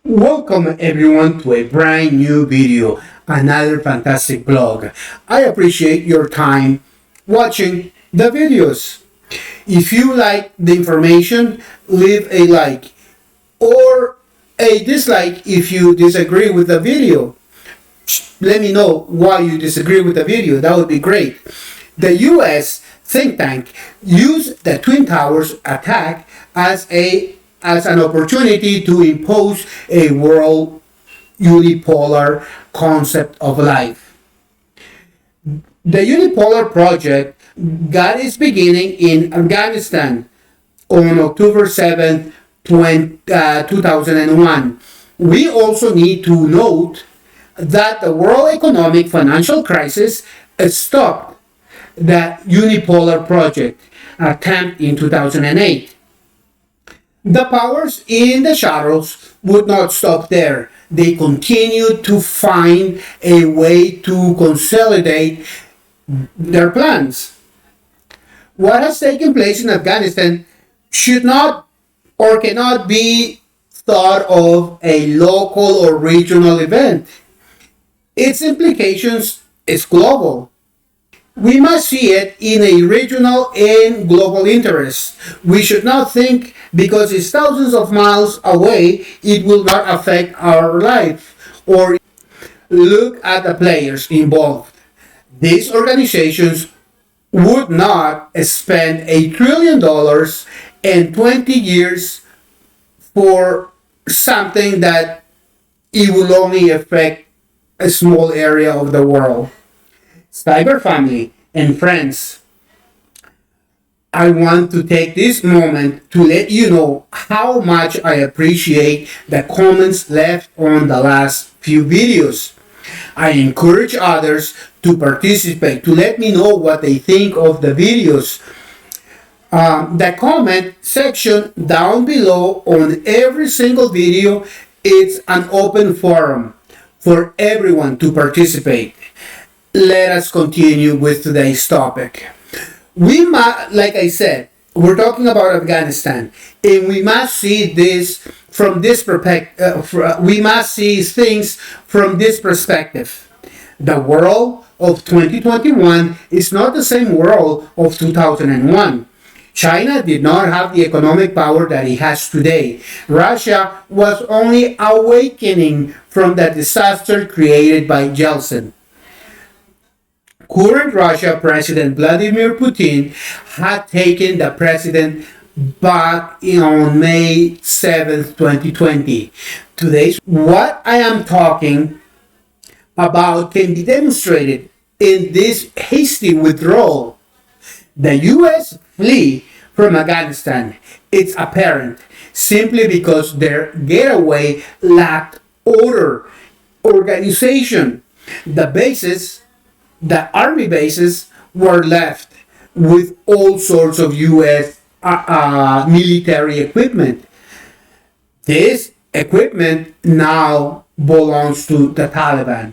Welcome everyone to a brand new video, another fantastic blog. I appreciate your time watching the videos. If you like the information, leave a like or a dislike if you disagree with the video. Let me know why you disagree with the video. That would be great. The US think tank used the Twin Towers attack as an opportunity to impose a world unipolar concept of life. The Unipolar Project got its beginning in Afghanistan on October 7th, 2001. We also need to note that the world economic financial crisis stopped the Unipolar Project attempt in 2008. The powers in the shadows would not stop there. They continued to find a way to consolidate their plans. What has taken place in Afghanistan should not or cannot be thought of a local or regional event. Its implications is global. We must see it in a regional and global interest. We should not think because it's thousands of miles away, it will not affect our life. Or look at the players involved. These organizations would not spend $1 trillion and 20 years for something that it will only affect a small area of the world. Cyber family and friends, I want to take this moment to let you know how much I appreciate the comments left on the last few videos. I encourage others to participate, to let me know what they think of the videos. The comment section down below on every single video, it's an open forum for everyone to participate. Let us continue with today's topic. Like I said, we're talking about Afghanistan, and we must see this from this perspective. We must see things from this perspective. The world of 2021 is not the same world of 2001. China did not have the economic power that it has today. Russia was only awakening from the disaster created by Yeltsin. Current Russia President Vladimir Putin had taken the president back on May 7th, 2020. Today, what I am talking about can be demonstrated in this hasty withdrawal. The U.S. flee from Afghanistan. It's apparent simply because their getaway lacked order, organization. The army bases were left with all sorts of U.S. Military equipment. This equipment now belongs to the Taliban.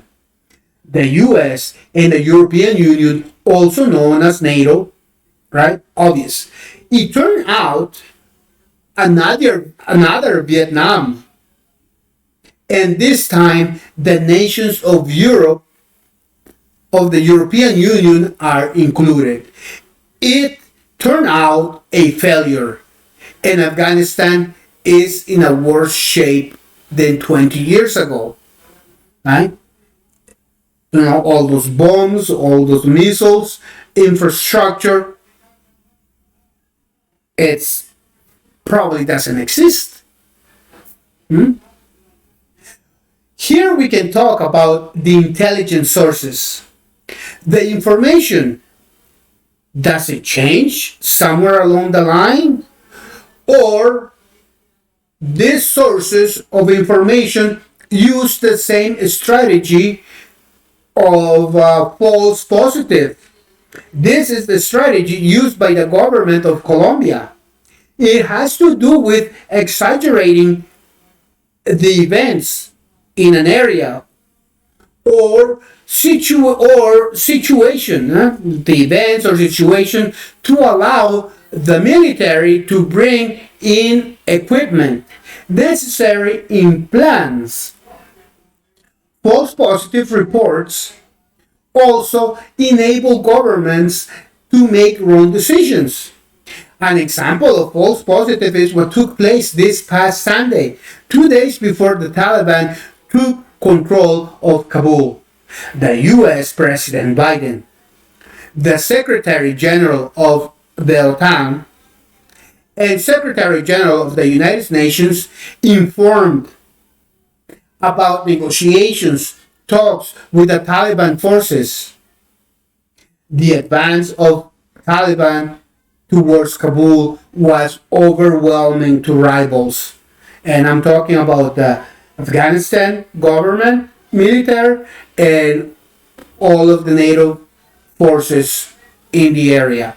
The U.S. and the European Union, also known as NATO, right? Obvious. It turned out another Vietnam. And this time, the nations of Europe, of the European Union, are included. It turned out a failure, and Afghanistan is in a worse shape than 20 years ago, right? You know, all those bombs, all those missiles, infrastructure, it's probably doesn't exist. Here we can talk about the intelligence sources. The information, does it change somewhere along the line? Or these sources of information use the same strategy of false positive. This is the strategy used by the government of Colombia. It has to do with exaggerating the events in an area or situation, the events or situation, to allow the military to bring in equipment necessary in plans. False positive reports also enable governments to make wrong decisions. An example of false positive is what took place this past Sunday, 2 days before the Taliban took control of Kabul. The US President Biden, the Secretary General of the OTAN, and Secretary General of the United Nations informed about negotiations, talks with the Taliban forces. The advance of Taliban towards Kabul was overwhelming to rivals. And I'm talking about the Afghanistan government, military, and all of the NATO forces in the area.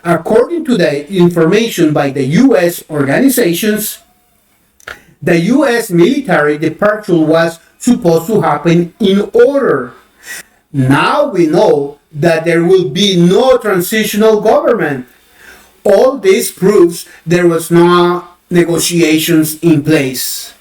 According to the information by the US organizations, the US military departure was supposed to happen in order. Now we know that there will be no transitional government. All this proves there was no negotiations in place.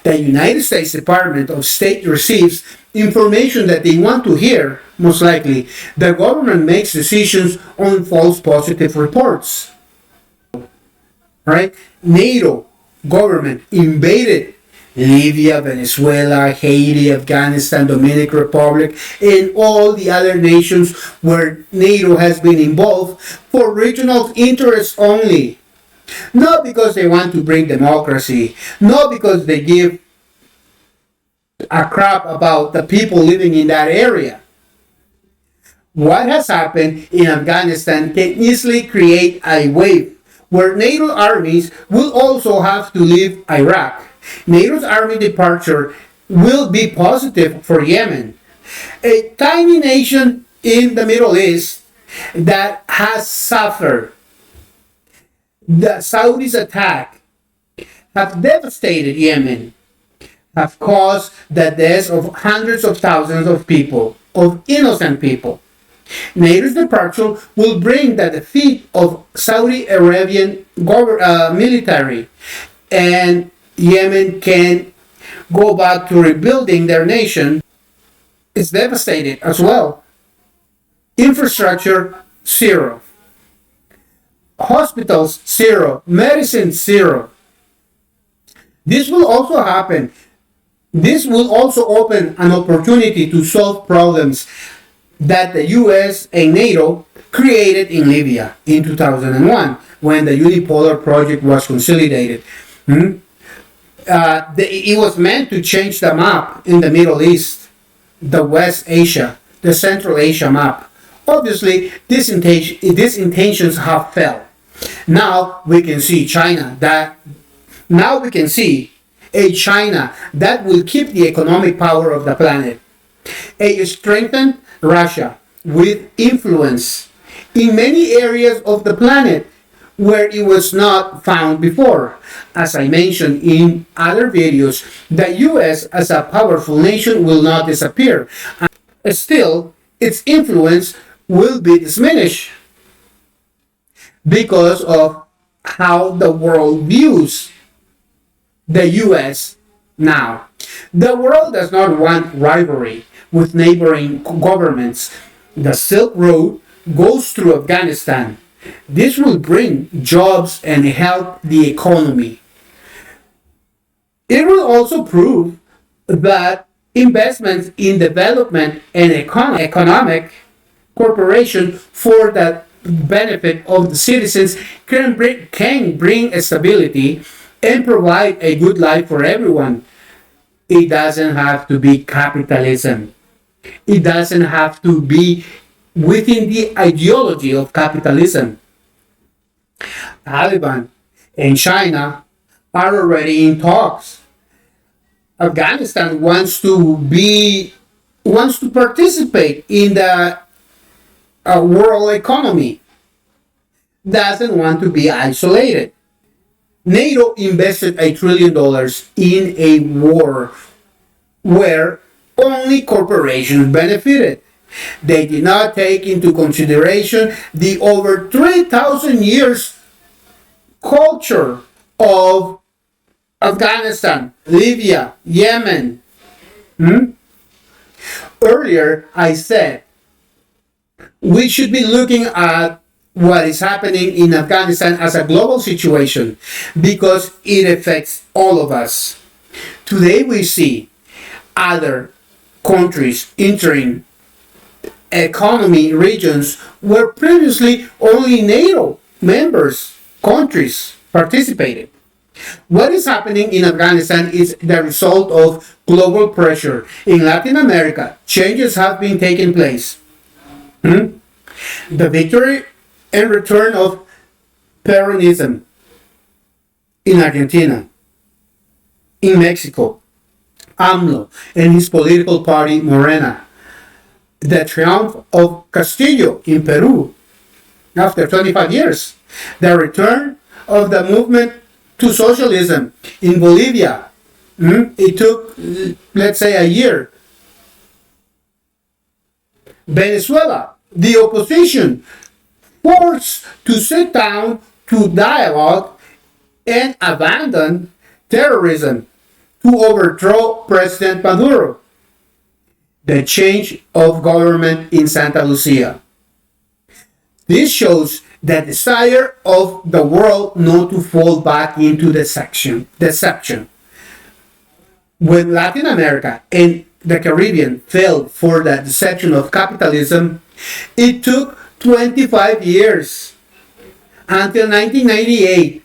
The United States Department of State receives information that they want to hear, most likely. The government makes decisions on false positive reports. Right? NATO government invaded Libya, Venezuela, Haiti, Afghanistan, Dominican Republic, and all the other nations where NATO has been involved for regional interests only. Not because they want to bring democracy, not because they give a crap about the people living in that area. What has happened in Afghanistan can easily create a wave where NATO armies will also have to leave Iraq. NATO's army departure will be positive for Yemen, a tiny nation in the Middle East that has suffered. The Saudis' attack have devastated Yemen, have caused the deaths of hundreds of thousands of people, of innocent people. NATO's departure will bring the defeat of Saudi Arabian military, and Yemen can go back to rebuilding their nation. It's devastated as well. Infrastructure, zero. Hospitals, zero. Medicine, zero. This will also happen. This will also open an opportunity to solve problems that the US and NATO created in Libya in 2001 when the Unipolar Project was consolidated. It was meant to change the map in the Middle East, the West Asia, the Central Asia map. Obviously, these intentions have failed. Now we can see a China that will keep the economic power of the planet. A strengthened Russia with influence in many areas of the planet where it was not found before. As I mentioned in other videos, the US as a powerful nation will not disappear. Still, its influence will be diminished because of how the world views the US now. The world does not want rivalry with neighboring governments. The Silk Road goes through Afghanistan. This will bring jobs and help the economy. It will also prove that investments in development and economic cooperation for the benefit of the citizens can bring stability and provide a good life for everyone. It doesn't have to be capitalism. It doesn't have to be within the ideology of capitalism. Taliban and China are already in talks. Afghanistan wants to participate in the world economy. Doesn't want to be isolated. NATO invested $1 trillion in a war where only corporations benefited. They did not take into consideration the over 3,000 years culture of Afghanistan, Libya, Yemen. Earlier, I said we should be looking at what is happening in Afghanistan as a global situation because it affects all of us. Today, we see other countries entering economy regions where previously only NATO members countries participated. What is happening in Afghanistan is the result of global pressure. In Latin America, changes have been taking place. The victory and return of Peronism in Argentina, in Mexico, AMLO and his political party Morena, the triumph of Castillo in Peru after 25 years, the return of the movement to socialism in Bolivia. It took, let's say, a year. Venezuela, the opposition forced to sit down to dialogue and abandon terrorism to overthrow President Maduro. The change of government in Santa Lucia. This shows the desire of the world not to fall back into deception. When Latin America and the Caribbean fell for the deception of capitalism, it took 25 years until 1998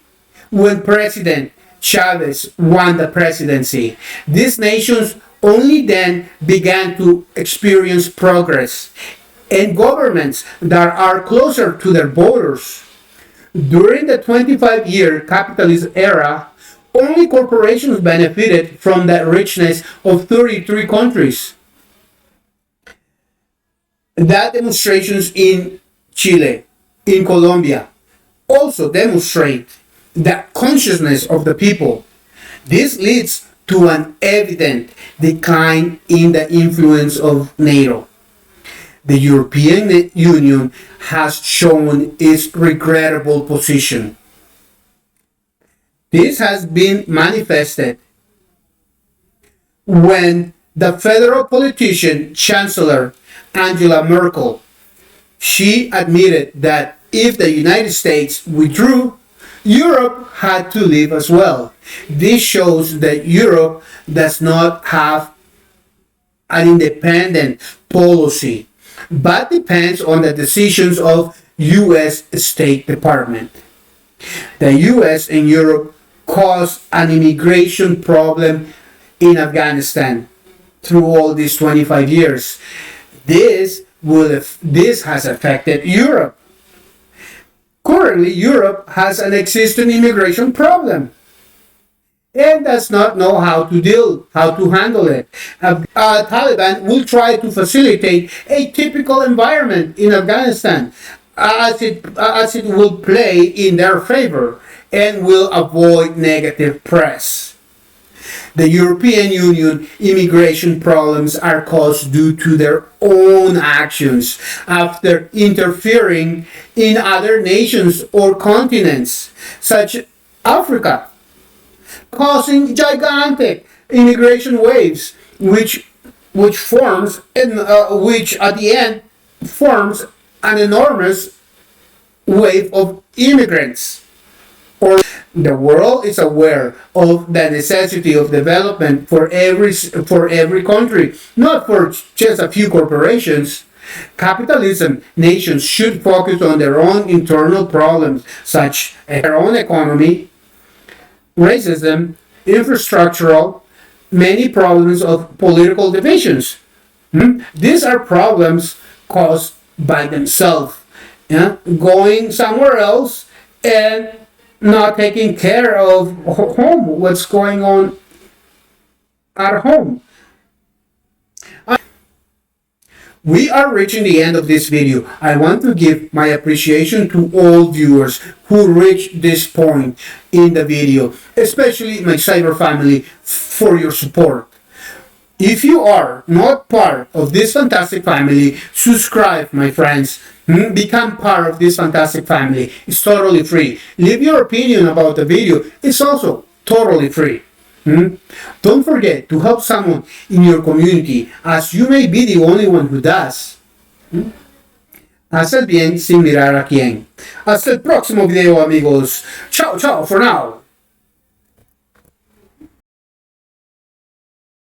when President Chavez won the presidency. These nations only then began to experience progress and governments that are closer to their borders. During the 25-year capitalist era, only corporations benefited from the richness of 33 countries. That demonstrations in Chile, in Colombia, also demonstrate the consciousness of the people. This leads to an evident decline in the influence of NATO. The European Union has shown its regrettable position. This has been manifested when the federal politician Chancellor Angela Merkel, she admitted that if the United States withdrew, Europe had to leave as well. This shows that Europe does not have an independent policy, but depends on the decisions of U.S. State Department. The U.S. and Europe caused an immigration problem in Afghanistan through all these 25 years. This has affected Europe. Currently, Europe has an existing immigration problem and does not know how to handle it. Taliban will try to facilitate a typical environment in Afghanistan as it will play in their favor and will avoid negative press. The European Union immigration problems are caused due to their own actions after interfering in other nations or continents, such as Africa, causing gigantic immigration waves, which forms and which at the end forms an enormous wave of immigrants. Or the world is aware of the necessity of development for every country, not for just a few corporations. Capitalism nations should focus on their own internal problems, such as their own economy, racism, infrastructural, many problems of political divisions. These are problems caused by themselves, going somewhere else and not taking care of home, what's going on at home. We are reaching the end of this video. I want to give my appreciation to all viewers who reached this point in the video, especially my cyber family, for your support. If you are not part of this fantastic family, subscribe, my friends. Become part of this fantastic family. It's totally free. Leave your opinion about the video. It's also totally free. Don't forget to help someone in your community, as you may be the only one who does. Haz el bien sin mirar a quién. Hasta el próximo video, amigos. Chao, chao for now.